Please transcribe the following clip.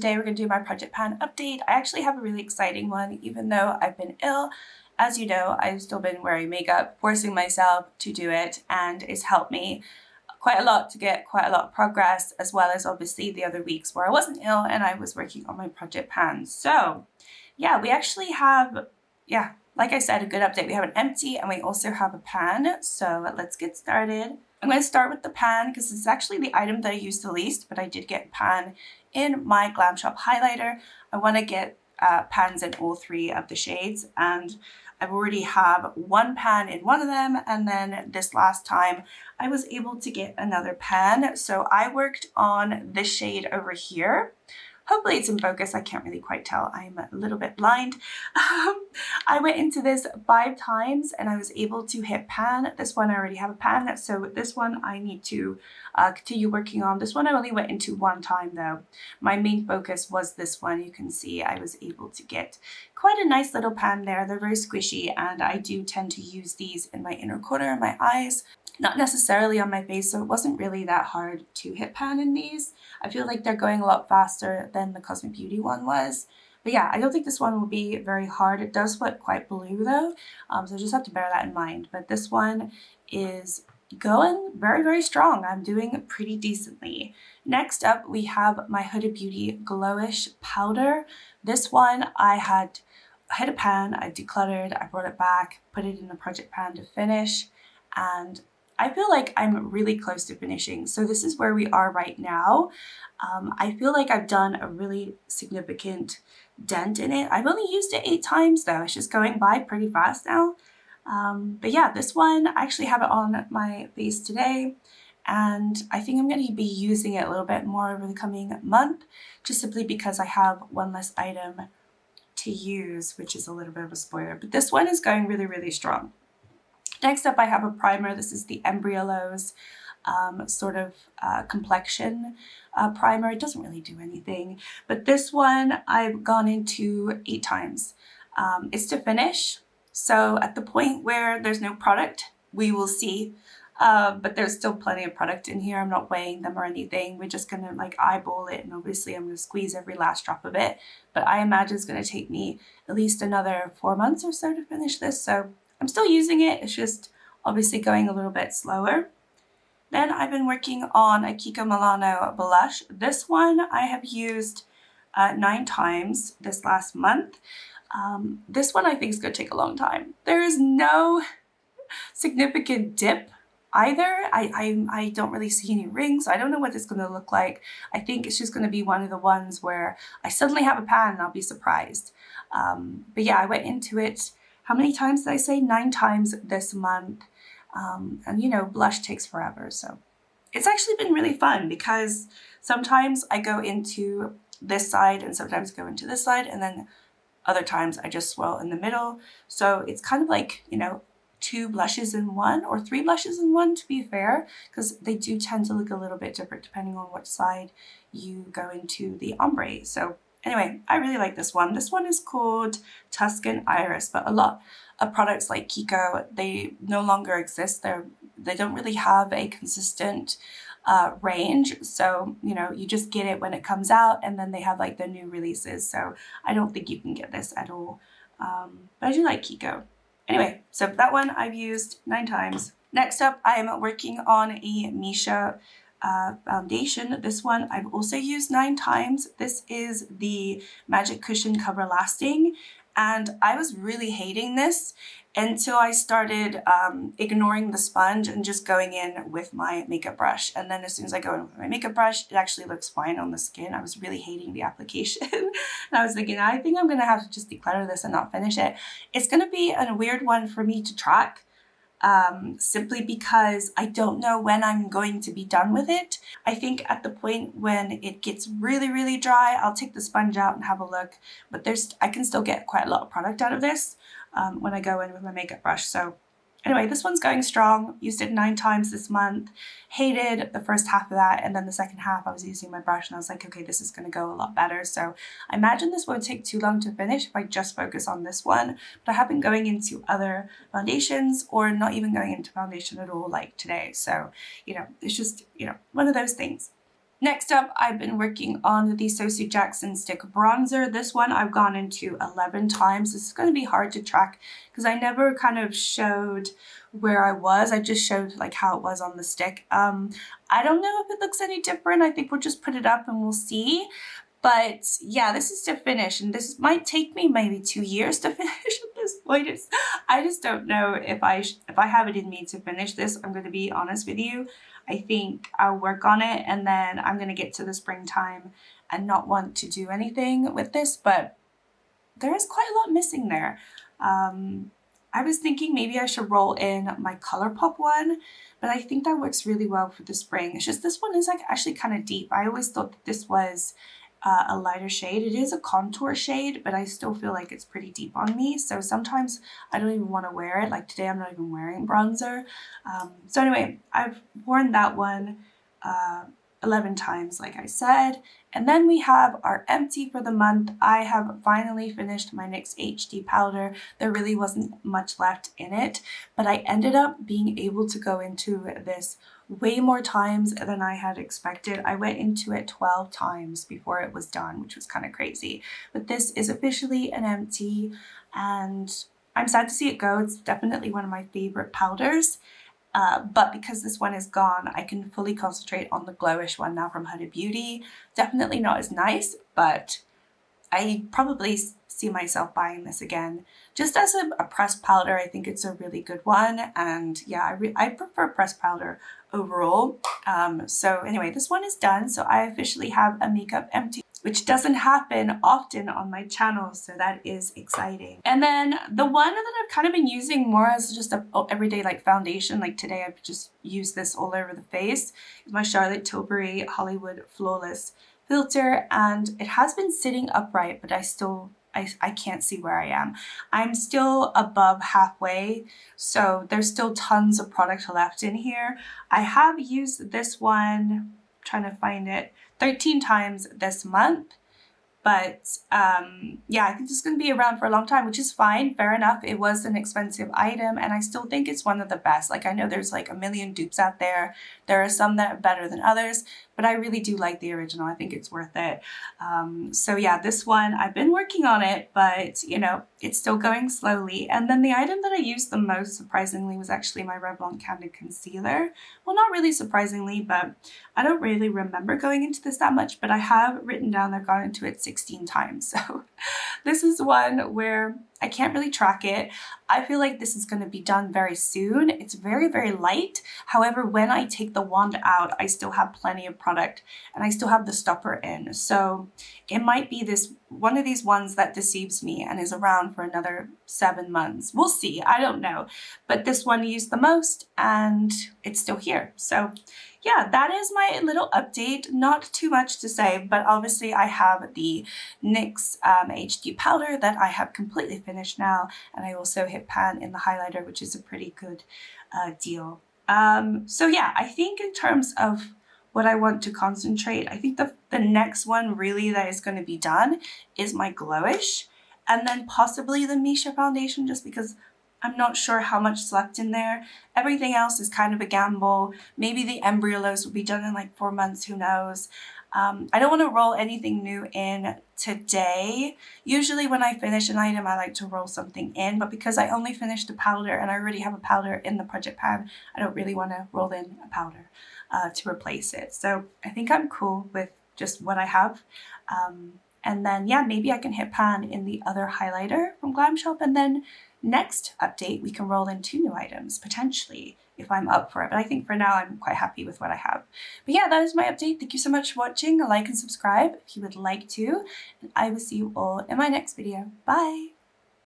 today we're going to do my project pan update. I actually have a really exciting one, even though I've been ill. As you know, I've still been wearing makeup, forcing myself to do it, and it's helped me quite a lot to get quite a lot of progress, as well as obviously the other weeks where I wasn't ill and I was working on my project pan. So yeah, we actually have, like I said, a good update. We have an empty and we also have a pan. So let's get started. I'm going to start with the pan because it's actually the item that I use the least, but I did get a pan in my Glamshop highlighter. I want to get pans in all three of the shades, and I've already have one pan in one of them, and then this last time I was able to get another pan. So I worked on this shade over here. Hopefully it's in focus. I can't really quite tell. I'm a little bit blind. I went into this 5 times and I was able to hit pan. This one I already have a pan, so this one I need to continue working on. This one I only went into 1 time though. My main focus was this one. You can see I was able to get quite a nice little pan there. They're very squishy, and I do tend to use these in my inner corner, my eyes. Not necessarily on my face, so it wasn't really that hard to hit pan in these. I feel like they're going a lot faster than the Cosmic Beauty one was. But yeah, I don't think this one will be very hard. It does look quite blue though, so just have to bear that in mind. But this one is going very, very strong. I'm doing pretty decently. Next up, we have my Huda Beauty Glowish Powder. This one I hit a pan, I decluttered, I brought it back, put it in the project pan to finish, and I feel like I'm really close to finishing. So this is where we are right now. I feel like I've done a really significant dent in it. I've only used it 8 times though. It's just going by pretty fast now. But yeah, this one, I actually have it on my face today, and I think I'm going to be using it a little bit more over the coming month, just simply because I have one less item to use, which is a little bit of a spoiler. But this one is going really, really strong. Next up, I have a primer. This is the Embryolose complexion primer. It doesn't really do anything, but this one I've gone into 8 times. It's to finish, so at the point where there's no product, we will see. But there's still plenty of product in here. I'm not weighing them or anything. We're just gonna like eyeball it, and obviously I'm gonna squeeze every last drop of it. But I imagine it's gonna take me at least another 4 months or so to finish this. So I'm still using it, it's just obviously going a little bit slower. Then I've been working on a Kiko Milano blush. This one I have used 9 times this last month. This one I think is going to take a long time. There is no significant dip either. I don't really see any rings. I don't know what it's going to look like. I think it's just going to be one of the ones where I suddenly have a pan and I'll be surprised. But yeah, I went into it, how many times did I say? 9 times this month. And you know, blush takes forever. So it's actually been really fun because sometimes I go into this side and sometimes go into this side, and then other times I just swirl in the middle. So it's kind of like, you know, 2 blushes in one or 3 blushes in one, to be fair, because they do tend to look a little bit different depending on what side you go into the ombre. So anyway, I really like this one. This one is called Tuscan Iris, but a lot of products like Kiko, they no longer exist. They don't really have a consistent range. So, you know, you just get it when it comes out, and then they have like the new releases. So I don't think you can get this at all. But I do like Kiko. Anyway, so that one I've used 9 times. Next up, I'm working on a Misha foundation. This one I've also used 9 times. This is the Magic Cushion Cover Lasting, and I was really hating this until I started ignoring the sponge and just going in with my makeup brush. And then as soon as I go in with my makeup brush, it actually looks fine on the skin. I was really hating the application. And I was thinking, I think I'm gonna have to just declutter this and not finish it. It's gonna be a weird one for me to track, simply because I don't know when I'm going to be done with it. I think at the point when it gets really, really dry, I'll take the sponge out and have a look, but I can still get quite a lot of product out of this when I go in with my makeup brush. So anyway, this one's going strong. Used it 9 times this month. Hated the first half of that, and then the second half I was using my brush and I was like, okay, this is going to go a lot better. So I imagine this won't take too long to finish if I just focus on this one. But I have been going into other foundations, or not even going into foundation at all like today. So, you know, it's just, you know, one of those things. Next up, I've been working on the Sosie Jackson Stick Bronzer. This one I've gone into 11 times. This is going to be hard to track because I never kind of showed where I was. I just showed like how it was on the stick. I don't know if it looks any different. I think we'll just put it up and we'll see. But yeah, this is to finish, and this might take me maybe 2 years to finish at this point. I just don't know if I have it in me to finish this. I'm going to be honest with you. I think I'll work on it, and then I'm going to get to the springtime and not want to do anything with this, but there is quite a lot missing there. I was thinking maybe I should roll in my Colourpop one, but I think that works really well for the spring. It's just this one is like actually kind of deep. I always thought that this was a lighter shade. It is a contour shade, but I still feel like it's pretty deep on me. So sometimes I don't even want to wear it. Like today I'm not even wearing bronzer. So anyway, I've worn that one 11 times, like I said. And then we have our empty for the month. I have finally finished my NYX HD powder. There really wasn't much left in it, but I ended up being able to go into this way more times than I had expected. I went into it 12 times before it was done, which was kind of crazy. But this is officially an empty, and I'm sad to see it go. It's definitely one of my favorite powders. But because this one is gone, I can fully concentrate on the glowish one now from Huda Beauty. Definitely not as nice, but I probably see myself buying this again. Just as a pressed powder, I think it's a really good one. And yeah, I prefer pressed powder overall. So anyway, this one is done. So I officially have a makeup empty, which doesn't happen often on my channel, so that is exciting. And then the one that I've kind of been using more as just a everyday like foundation, like today I've just used this all over the face, is my Charlotte Tilbury Hollywood Flawless filter, and it has been sitting upright, but I can't see where I am. I'm still above halfway, so there's still tons of product left in here. I have used this one, I'm trying to find it, 13 times this month. But yeah, I think this is going to be around for a long time, which is fine. Fair enough. It was an expensive item, and I still think it's one of the best. Like, I know there's like a million dupes out there. There are some that are better than others, but I really do like the original. I think it's worth it. So yeah, this one, I've been working on it, but you know, it's still going slowly. And then the item that I used the most, surprisingly, was actually my Revlon Candid Concealer. Well, not really surprisingly, but I don't really remember going into this that much, but I have written down I've gone into it 16 times. So this is one where I can't really track it. I feel like this is going to be done very soon. It's very, very light. However, when I take the wand out, I still have plenty of product and I still have the stopper in. So it might be this one of these ones that deceives me and is around for another 7 months. We'll see. I don't know. But this one used the most and it's still here. So yeah, that is my little update. Not too much to say, but obviously I have the NYX HD powder that I have completely finished now, and I also hit pan in the highlighter, which is a pretty good deal. So yeah, I think in terms of what I want to concentrate, I think the next one really that is going to be done is my glowish, and then possibly the Misha foundation, just because I'm not sure how much is left in there. Everything else is kind of a gamble. Maybe the Embryolose will be done in like 4 months, who knows. I don't want to roll anything new in today. Usually when I finish an item, I like to roll something in, but because I only finished a powder and I already have a powder in the project pan, I don't really want to roll in a powder to replace it. So I think I'm cool with just what I have. And then, yeah, maybe I can hit pan in the other highlighter from Glamshop, and then next update, we can roll in 2 new items, potentially, if I'm up for it. But I think for now, I'm quite happy with what I have. But yeah, that is my update. Thank you so much for watching. Like and subscribe if you would like to. And I will see you all in my next video. Bye!